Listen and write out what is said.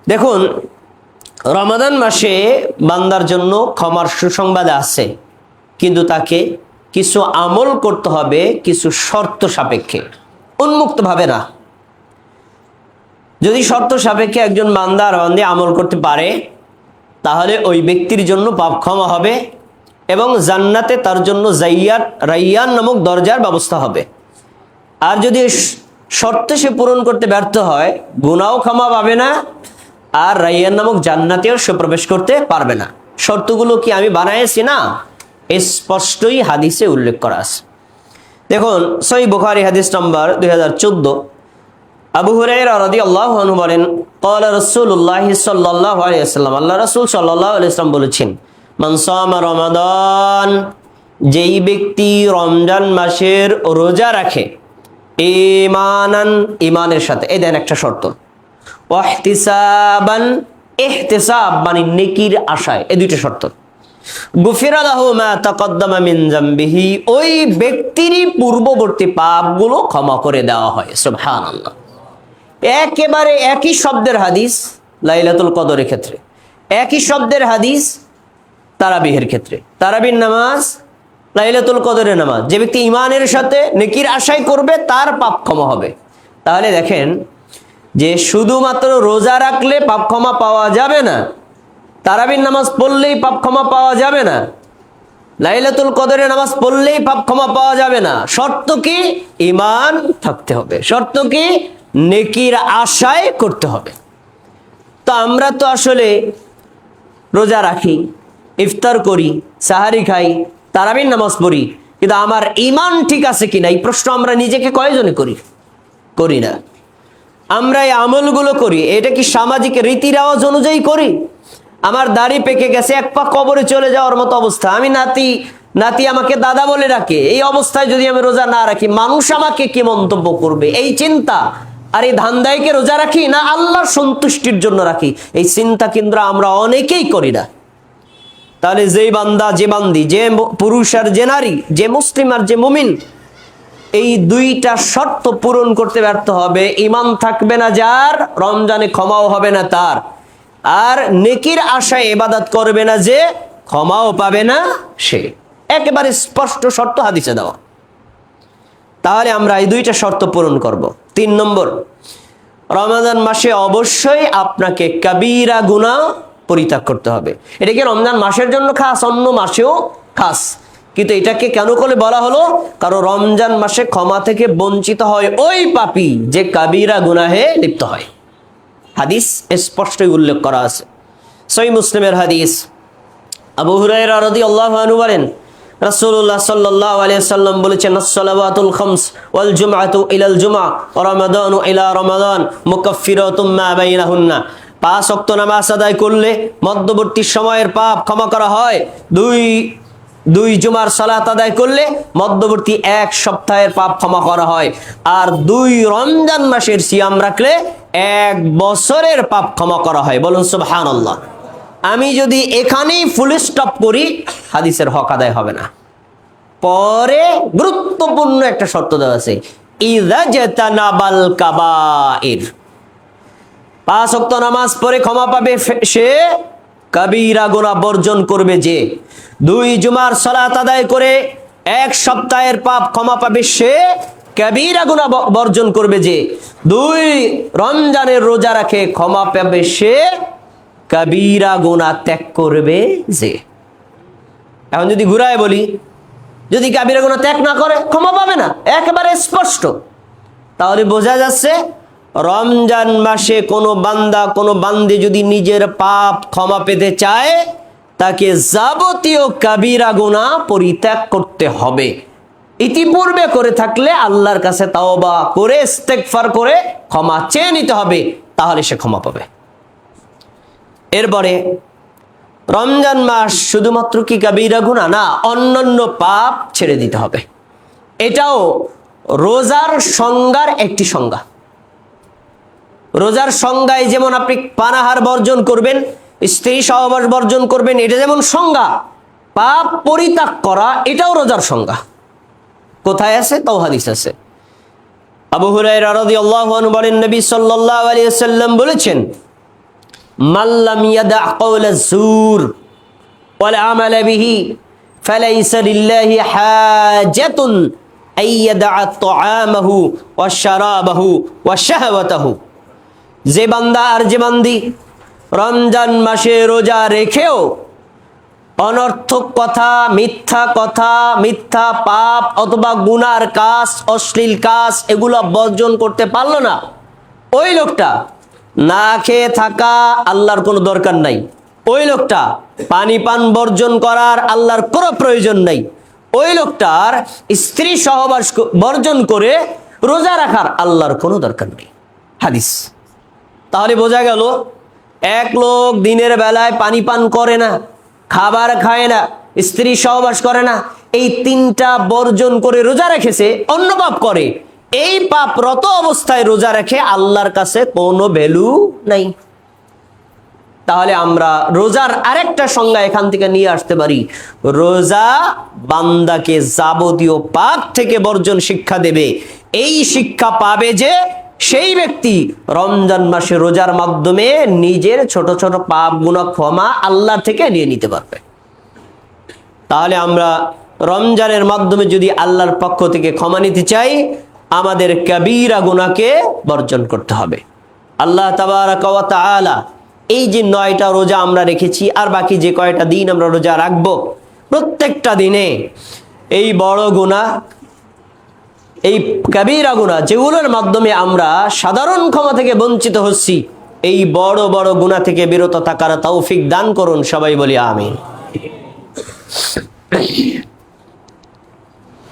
দেখুন, রমাদান মাসে বান্দার জন্য ক্ষমার সুসংবাদ আছে, কিন্তু তাকে কিছু আমল করতে হবে কিছু শর্ত সাপেক্ষে, উন্মুক্তভাবে না। যদি শর্ত সাপেক্ষে একজন বান্দা আর বান্দি আমল করতে পারে, তাহলে ওই ব্যক্তির জন্য পাপ ক্ষমা হবে এবং জান্নাতে তার জন্য রাইয়ান নামক দরজার ব্যবস্থা হবে। আর যদি শর্ত সে পূরণ করতে ব্যর্থ হয়, গুনাহও ক্ষমা পাবে না, আর রাইয়ান নামক জান্নাতেও সে প্রবেশ করতে পারবে না। শর্তগুলো কি আমি বানাইছি না? স্পষ্টই হাদিসে উল্লেখ করা আছে। দেখুন, সহিহ বুখারী হাদিস নম্বর 2014, আবু হুরায়রা রাদিয়াল্লাহু আনহু বলেন, ক্বালা রাসূলুল্লাহ সাল্লাল্লাহু আলাইহি ওয়াসাল্লাম, আল্লাহ রাসূল সাল্লাল্লাহু আলাইহি ওয়াসাল্লাম বলেছেন, মান সামা রমাদান, যেই ব্যক্তি রমজান মাসের রোজা রাখে, ঈমানান, ঈমানের সাথে, এই দেন একটা শর্ত, ওয়াহতিসাবান, ইহতিসাব মানে নেকির আশায়, এই দুইটা শর্ত, গুফিরা লাহু মা তাকদ্দামা মিন যামবিহি, ওই ব্যক্তিরই পূর্ববর্তী পাপগুলো ক্ষমা করে দেওয়া হয়। সুবহানাল্লাহ। একেবারে একই শব্দের হাদিস লাইলাতুল কদরের ক্ষেত্রে, একই শব্দের হাদিস তারাবিহের ক্ষেত্রে। তারাবির নামাজ, লাইলাতুল কদরের নামাজ, যে ব্যক্তি ঈমানের সাথে নেকির আশায় করবে তার পাপ ক্ষমা হবে। তাহলে দেখেন যে শুধুমাত্র রোজা রাখলে পাপ ক্ষমা পাওয়া যাবে না, তারাবির নামাজ পড়লেই পাপ ক্ষমা পাওয়া যাবে না, লাইলাতুল কদরের নামাজ পড়লেই পাপ ক্ষমা পাওয়া যাবে না। শর্ত কি? ঈমান থাকতে হবে। শর্ত কি? নেকির আশায় করতে হবে। তো আমরা তো আসলে রোজা রাখি, ইফতার করি, সাহারি খাই, তারাবির নামাজ পড়ি, কিন্তু আমার ঈমান ঠিক আছে কিনা এই প্রশ্ন আমরা নিজেকে কয়জনে করি না। আমরা এই আমলগুলো করি, এটা কি সামাজিক রীতি রেওয়াজ অনুযায়ী করি? আমার দাড়ি পেকে গেছে, এক পা কবরে চলে যাওয়ার মতো অবস্থা, আমি নাতি আমাকে দাদা বলে ডাকে, এই অবস্থায় যদি আমি রোজা না রাখি মানুষ আমাকে কি মন্তব্য করবে, এই চিন্তা। আর এই ধান্দায়কে রোজা রাখি না আল্লাহর সন্তুষ্টির জন্য রাখি, এই চিন্তা কিন্তু আমরা অনেকেই করি না। তাহলে যেই বান্দা, যে বান্দি, যে পুরুষ আর যে নারী, যে মুসলিম আর যে মুমিন, এই দুইটা শর্ত পূরণ করতে ব্যর্থ হবে, ঈমান থাকবে না যার, রমজানে ক্ষমাও হবে না তার, আর নেকির আশায় ইবাদত করবে না যে, ক্ষমাও পাবে না সে। একেবারে স্পষ্ট শর্ত হাদিসে দেওয়া। তাহলে আমরা এই দুইটা শর্ত পূরণ করব। 3 নম্বর, রমাদান মাসে অবশ্যই আপনাকে কাবীরা গুনাহ পরিত্যাগ করতে হবে। এটা কি রমজান মাসের জন্য খাস? অন্য মাসেও খাস, কিন্তু এটাকে কেন করে বলা হলো? কারণ রমজান মাসে ক্ষমা থেকে বঞ্চিত হয় ওই পাপী যে কাবীরা গুনাহে লিপ্ত হয়। হাদিস স্পষ্টই উল্লেখ করা আছে, সহিহ মুসলিমের হাদিস। আবু হুরায়রা রাদিয়াল্লাহু আনহু বলেন, রাসূলুল্লাহ সাল্লাল্লাহু আলাইহি ওয়াসাল্লাম বলেছেন, আস-সালাওয়াতুল খামস ওয়াল জুমআতু ইলাল জুমআ ওয়া রামাদানু ইলা রামাদান মুকাফফিরাতুম মা বাইনাহুন্না। 5 ওয়াক্ত নামাজ আদায় করলে মধ্যবর্তী সময়ের পাপ ক্ষমা করা হয়। দুই জুমার সালাত আদায় করলে মধ্যবর্তী 1 সপ্তাহের পাপ ক্ষমা করা হয়। আর 2 রমজান মাসের সিয়াম রাখলে 1 বছরের পাপ ক্ষমা করা হয়। বলুন সুবহানাল্লাহ। আমি যদি এখানেই ফুল স্টপ করি, হাদিসের হক আদায় হবে না। পরে গুরুত্বপূর্ণ একটা শর্ত দেওয়া আছে, ইযা জাতানাবাল কাবাইর, 5 ওয়াক্ত নামাজ পড়ে ক্ষমা পাবে সে, কাবীরা গুনাহ বর্জন করবে যে। 2 জুমার সালাত আদায় করে 1 সপ্তাহের পাপ ক্ষমা পাবে সে, কাবীরা গুনাহ বর্জন করবে যে। 2 রমজানের রোজা রাখে ক্ষমা পাবে সে, কাবীরা গুনাহ ত্যাগ করবে যে। এখন যদি ঘুরায় বলি, যদি কাবীরা গুনাহ ত্যাগ না করে ক্ষমা পাবে না, একেবারে স্পষ্ট। তাহলে বোঝা যাচ্ছে রমজান মাসে কোনো বান্দা, কোনো বান্দি যদি নিজের পাপ ক্ষমা পেতে চায়, তাকে যাবতীয় কাবীরা গুনাহ পরিত্যাগ করতে হবে। ইতিপূর্বে করে থাকলে আল্লাহর কাছে তাওবা করে ইস্তেগফার করে ক্ষমা চেয়ে নিতে হবে, তাহলে সে ক্ষমা পাবে। এরপরে রমজান মাস শুধুমাত্র কি কাবীরা গুনাহ না, অন্যান্য পাপ ছেড়ে দিতে হবে। এটাও রোজার সংজ্ঞার একটি সংজ্ঞা। রোজার সংজ্ঞায় যেমন আপনি পানাহার বর্জন করবেন, স্ত্রী সহবাস বর্জন করবেন, এটা যেমন সংজ্ঞা, পাপ পরিত্যাগ করা এটাও রোজার সংজ্ঞা। কোথায় আছে? তাও হাদিস আছে। আবু হুরায়রা রাদিয়াল্লাহু আনহু বলেন, নবী সাল্লাল্লাহু আলাইহি ওয়াসাল্লাম বলেছেন, মাল্লাম ইয়াদা কাওলা যুর ওয়াল আমালা বিহি ফালাইসা লিল্লাহি হাজাতুন আইয়াদা তাআমাহু ওয়া শারাবাহু ওয়া শাহওয়াতাহু। যে বান্দা আর যে বান্দি রমজান মাসে রোজা রেখেও অনর্থক কথা, মিথ্যা পাপ অথবা গুনার কাজ, অশ্লীল কাজ এগুলো বর্জন করতে পারলো না, ওই লোকটা না খেয়ে থাকা আল্লাহর কোনো দরকার নাই। ওই লোকটা পানি পান বর্জন করার আল্লাহর কোনো প্রয়োজন নাই। ওই লোকটার স্ত্রী সহবাস বর্জন করে রোজা রাখার আল্লাহর কোনো দরকার নেই। হাদিস। তাহলে বোঝা গেল, এক লোক দিনের বেলায় পানি পান করে না, খাবার খায় না, স্ত্রী সহবাস করে না, এই তিনটা বর্জন করে রোজা রেখেছে, অন্য পাপ করে, এই পাপরত অবস্থায় রোজা রেখে আল্লাহর কাছে কোনো ভ্যালু নাই। তাহলে আমরা রোজার আরেকটা সংজ্ঞা এখান থেকে নিয়ে আসতে পারি, রোজা বান্দাকে যাবতীয় পাপ থেকে বর্জন শিক্ষা দেবে। এই শিক্ষা পাবে যে সেই ব্যক্তি রমজান মাসে রোজার মাধ্যমে নিজের ছোট ছোট পাপ গুনাহ ক্ষমা আল্লাহ থেকে নিয়ে নিতে পারবে। তাহলে আমরা রমজানের মাধ্যমে যদি আল্লাহর পক্ষ থেকে ক্ষমা নিতে চাই, আমাদের কবিরা গুনাহকে বর্জন করতে হবে। আল্লাহ তাবারাকা ওয়া তাআলা এই যে 9টা রোজা আমরা রেখেছি আর বাকি যে কয়টা দিন আমরা রোজা রাখবো, প্রত্যেকটা দিনে এই বড় গুনাহ, এই কবিরা গুনাহ যেগুলোর মাধ্যমে আমরা সাধারণ ক্ষমা থেকে বঞ্চিত হচ্ছি, এই বড় বড় গুনাহ থেকে বিরত থাকার তৌফিক দান করুন। সবাই বলি আমিন।